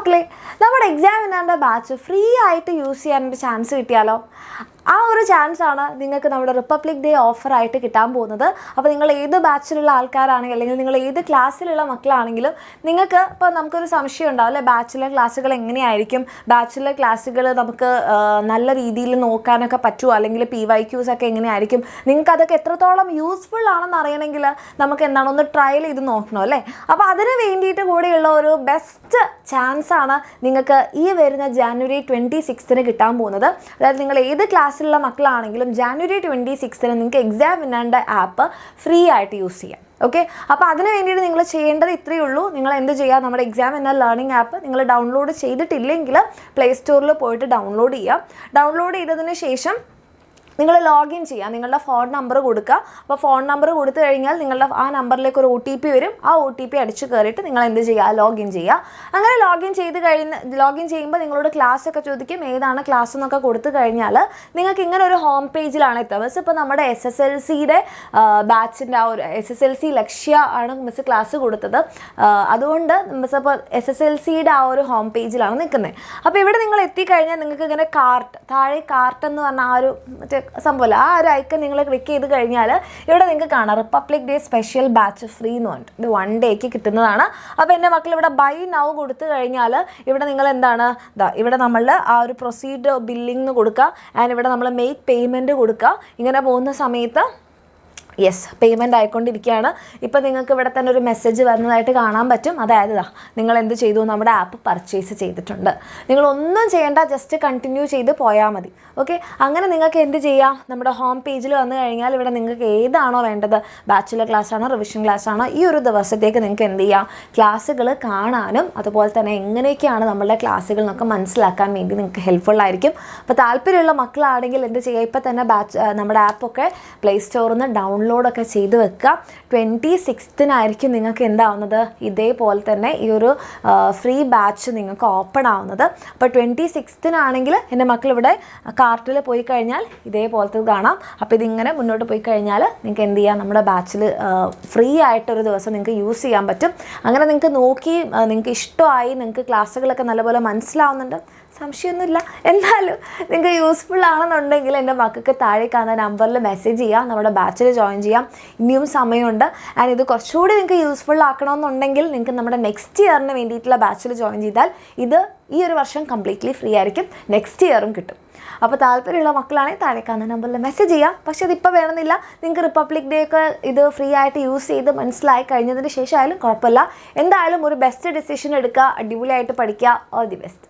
മക്കളെ, നമ്മുടെ exam വിന്നറിൻ്റെ batch free ആയിട്ട് യൂസ് ചെയ്യാനൊരു ചാൻസ് കിട്ടിയാലോ? ആ ഒരു ചാൻസാണ് നിങ്ങൾക്ക് നമ്മുടെ റിപ്പബ്ലിക് ഡേ ഓഫറായിട്ട് കിട്ടാൻ പോകുന്നത്. അപ്പോൾ നിങ്ങൾ ഏത് ബാച്ചിലുള്ള ആൾക്കാരാണെങ്കിൽ, അല്ലെങ്കിൽ നിങ്ങൾ ഏത് ക്ലാസ്സിലുള്ള മക്കളാണെങ്കിലും, നിങ്ങൾക്ക് ഇപ്പോൾ നമുക്കൊരു സംശയം ഉണ്ടാവും അല്ലേ, ബാച്ചിലർ ക്ലാസ്സുകൾ എങ്ങനെയായിരിക്കും, ബാച്ചിലർ ക്ലാസ്സുകൾ നമുക്ക് നല്ല രീതിയിൽ നോക്കാനൊക്കെ പറ്റുമോ, അല്ലെങ്കിൽ PYQs ഒക്കെ എങ്ങനെയായിരിക്കും, നിങ്ങൾക്ക് അതൊക്കെ എത്രത്തോളം യൂസ്ഫുൾ ആണെന്ന് അറിയണമെങ്കിൽ നമുക്ക് എന്താണ് ഒന്ന് ട്രയൽ ചെയ്ത് നോക്കണം അല്ലേ. അപ്പോൾ അതിന് വേണ്ടിയിട്ട് കൂടിയുള്ള ഒരു ബെസ്റ്റ് ചാൻസാണ് നിങ്ങൾക്ക് ഈ വരുന്ന ജാനുവരി 26 കിട്ടാൻ പോകുന്നത്. അതായത് നിങ്ങൾ ഏത് ക്ലാസ്സിലുള്ള മക്കളാണെങ്കിലും ജാനുവരി 26 നിങ്ങൾക്ക് എക്സാം വിന്നറിൻ്റെ ആപ്പ് ഫ്രീ ആയിട്ട് യൂസ് ചെയ്യാം. ഓക്കെ, അപ്പോൾ അതിന് വേണ്ടിയിട്ട് നിങ്ങൾ ചെയ്യേണ്ടത് ഇത്രയേ ഉള്ളൂ. നിങ്ങൾ എന്ത് ചെയ്യുക, നമ്മുടെ എക്സാം വിന്നർ ലേണിംഗ് ആപ്പ് നിങ്ങൾ ഡൗൺലോഡ് ചെയ്തിട്ടില്ലെങ്കിൽ പ്ലേ സ്റ്റോറിൽ പോയിട്ട് ഡൗൺലോഡ് ചെയ്യുക. ഡൗൺലോഡ് ചെയ്തതിന് ശേഷം നിങ്ങൾ ലോഗിൻ ചെയ്യുക. നിങ്ങളുടെ ഫോൺ നമ്പർ കൊടുക്കുക. അപ്പോൾ ഫോൺ നമ്പർ കൊടുത്തു കഴിഞ്ഞാൽ നിങ്ങളുടെ ആ നമ്പറിലേക്ക് ഒരു OTP വരും. ആ OTP അടിച്ച് കയറിയിട്ട് നിങ്ങൾ എന്ത് ചെയ്യുക, ലോഗിൻ ചെയ്യുക. അങ്ങനെ ലോഗിൻ ചെയ്യുമ്പോൾ നിങ്ങളോട് ക്ലാസ് ഒക്കെ ചോദിക്കും, ഏതാണ് ക്ലാസ് എന്നൊക്കെ കൊടുത്തു കഴിഞ്ഞാൽ നിങ്ങൾക്ക് ഇങ്ങനെ ഒരു ഹോം പേജിലാണ് എത്തുക. മിസ് ഇപ്പോൾ നമ്മുടെ SSLCയുടെ ബാച്ചിൻ്റെ ആ ഒരു SSLC ലക്ഷ്യ ആണ് മിസ് ക്ലാസ് കൊടുത്തത്. അതുകൊണ്ട് മിസ് ഇപ്പോൾ SSLCയുടെ ആ ഒരു ഹോം പേജിലാണ് നിൽക്കുന്നത്. അപ്പോൾ ഇവിടെ നിങ്ങൾ എത്തിക്കഴിഞ്ഞാൽ നിങ്ങൾക്ക് ഇങ്ങനെ താഴെ കാർട്ട് എന്ന് പറഞ്ഞ ആ ഒരു മറ്റേ സംഭവമല്ല, ആ ഒരു ഐക്കൺ നിങ്ങൾ ക്ലിക്ക് ചെയ്ത് കഴിഞ്ഞാൽ ഇവിടെ നിങ്ങൾക്ക് കാണാം republic day special batch free എന്ന് പറഞ്ഞിട്ട്. ഇത് 1 ഡേക്ക് കിട്ടുന്നതാണ്. അപ്പോൾ എൻ്റെ മക്കൾ ഇവിടെ ബൈ നൗ കൊടുത്തു കഴിഞ്ഞാൽ ഇവിടെ നിങ്ങൾ എന്താണ് ഇവിടെ നമ്മൾ ആ ഒരു പ്രൊസീഡ് ബില്ലിംഗ് എന്ന് കൊടുക്കുക. ആൻഡ് ഇവിടെ നമ്മൾ മേക്ക് പേയ്മെൻറ്റ് കൊടുക്കുക. ഇങ്ങനെ പോകുന്ന സമയത്ത് പേയ്മെൻറ്റ് ആയിക്കൊണ്ടിരിക്കുകയാണ്. ഇപ്പോൾ നിങ്ങൾക്ക് ഇവിടെ തന്നെ ഒരു മെസ്സേജ് വരുന്നതായിട്ട് കാണാൻ പറ്റും. അതായത് നിങ്ങൾ എന്ത് ചെയ്തു, നമ്മുടെ ആപ്പ് പർച്ചേസ് ചെയ്തിട്ടുണ്ട്. നിങ്ങളൊന്നും ചെയ്യേണ്ട, ജസ്റ്റ് കണ്ടിന്യൂ ചെയ്ത് പോയാൽ മതി. ഓക്കെ, അങ്ങനെ നിങ്ങൾക്ക് എന്ത് ചെയ്യാം, നമ്മുടെ ഹോം പേജിൽ വന്നു കഴിഞ്ഞാൽ ഇവിടെ നിങ്ങൾക്ക് ഏതാണോ വേണ്ടത്, ബാച്ചുലർ ക്ലാസ് ആണോ റിവിഷൻ ക്ലാസ് ആണോ, ഈ ഒരു ദിവസത്തേക്ക് നിങ്ങൾക്ക് എന്ത് ചെയ്യാം, ക്ലാസ്സുകൾ കാണാനും അതുപോലെ തന്നെ എങ്ങനെയൊക്കെയാണ് നമ്മളുടെ ക്ലാസ്സുകൾ എന്നൊക്കെ മനസ്സിലാക്കാൻ വേണ്ടി നിങ്ങൾക്ക് ഹെൽപ്ഫുൾ ആയിരിക്കും. അപ്പോൾ താല്പര്യമുള്ള മക്കളാണെങ്കിൽ എന്ത് ചെയ്യുക, ഇപ്പോൾ തന്നെ നമ്മുടെ ആപ്പൊക്കെ പ്ലേ സ്റ്റോറിൽ നിന്ന് ഡൗൺലോഡൊക്കെ ചെയ്ത് വെക്കുക. 26 നിങ്ങൾക്ക് എന്താവുന്നത്, ഇതേപോലെ തന്നെ ഈ ഒരു ഫ്രീ ബാച്ച് നിങ്ങൾക്ക് ഓപ്പൺ ആവുന്നത്. അപ്പോൾ 26 എൻ്റെ മക്കൾ ഇവിടെ കാർട്ടിൽ പോയി കഴിഞ്ഞാൽ ഇതേപോലത്തെ കാണാം. അപ്പോൾ ഇതിങ്ങനെ മുന്നോട്ട് പോയി കഴിഞ്ഞാൽ നിങ്ങൾക്ക് എന്ത് ചെയ്യാം, നമ്മുടെ ബാച്ചിൽ ഫ്രീ ആയിട്ടൊരു ദിവസം നിങ്ങൾക്ക് യൂസ് ചെയ്യാൻ പറ്റും. അങ്ങനെ നിങ്ങൾക്ക് നോക്കി നിങ്ങൾക്ക് ഇഷ്ടമായി, നിങ്ങൾക്ക് ക്ലാസ്സുകളൊക്കെ നല്ലപോലെ മനസ്സിലാവുന്നുണ്ട്, സംശയമൊന്നുമില്ല, എന്നാലും നിങ്ങൾക്ക് യൂസ്ഫുൾ ആണെന്നുണ്ടെങ്കിൽ എൻ്റെ മക്കൾക്ക് താഴെ കാണുന്ന നമ്പറിൽ മെസ്സേജ് ചെയ്യാം, നമ്മുടെ ബാച്ചിൽ ജോയിൻ ചെയ്യാം. ഇനിയും സമയമുണ്ട്. ആൻഡ് ഇത് കുറച്ചുകൂടി നിങ്ങൾക്ക് യൂസ്ഫുൾ ആക്കണമെന്നുണ്ടെങ്കിൽ നിങ്ങൾക്ക് നമ്മുടെ നെക്സ്റ്റ് ഇയറിന് വേണ്ടിയിട്ടുള്ള ബാച്ചിൽ ജോയിൻ ചെയ്താൽ ഈ ഒരു വർഷം കംപ്ലീറ്റ്ലി ഫ്രീ ആയിരിക്കും, നെക്സ്റ്റ് ഇയറും കിട്ടും. അപ്പോൾ താല്പര്യമുള്ള മക്കളാണെങ്കിൽ താഴെ കാണുന്ന നമ്പറിൽ മെസ്സേജ് ചെയ്യാം. പക്ഷേ അതിപ്പോൾ വേണമെന്നില്ല, നിങ്ങൾക്ക് റിപ്പബ്ലിക് ഡേ ഒക്കെ ഇത് ഫ്രീ ആയിട്ട് യൂസ് ചെയ്ത് മനസ്സിലായി കഴിഞ്ഞതിന് ശേഷം ആയാലും കുഴപ്പമില്ല. എന്തായാലും ഒരു ബെസ്റ്റ് ഡിസിഷൻ എടുക്കുക, അടിപൊളിയായിട്ട് പഠിക്കുക. All the best.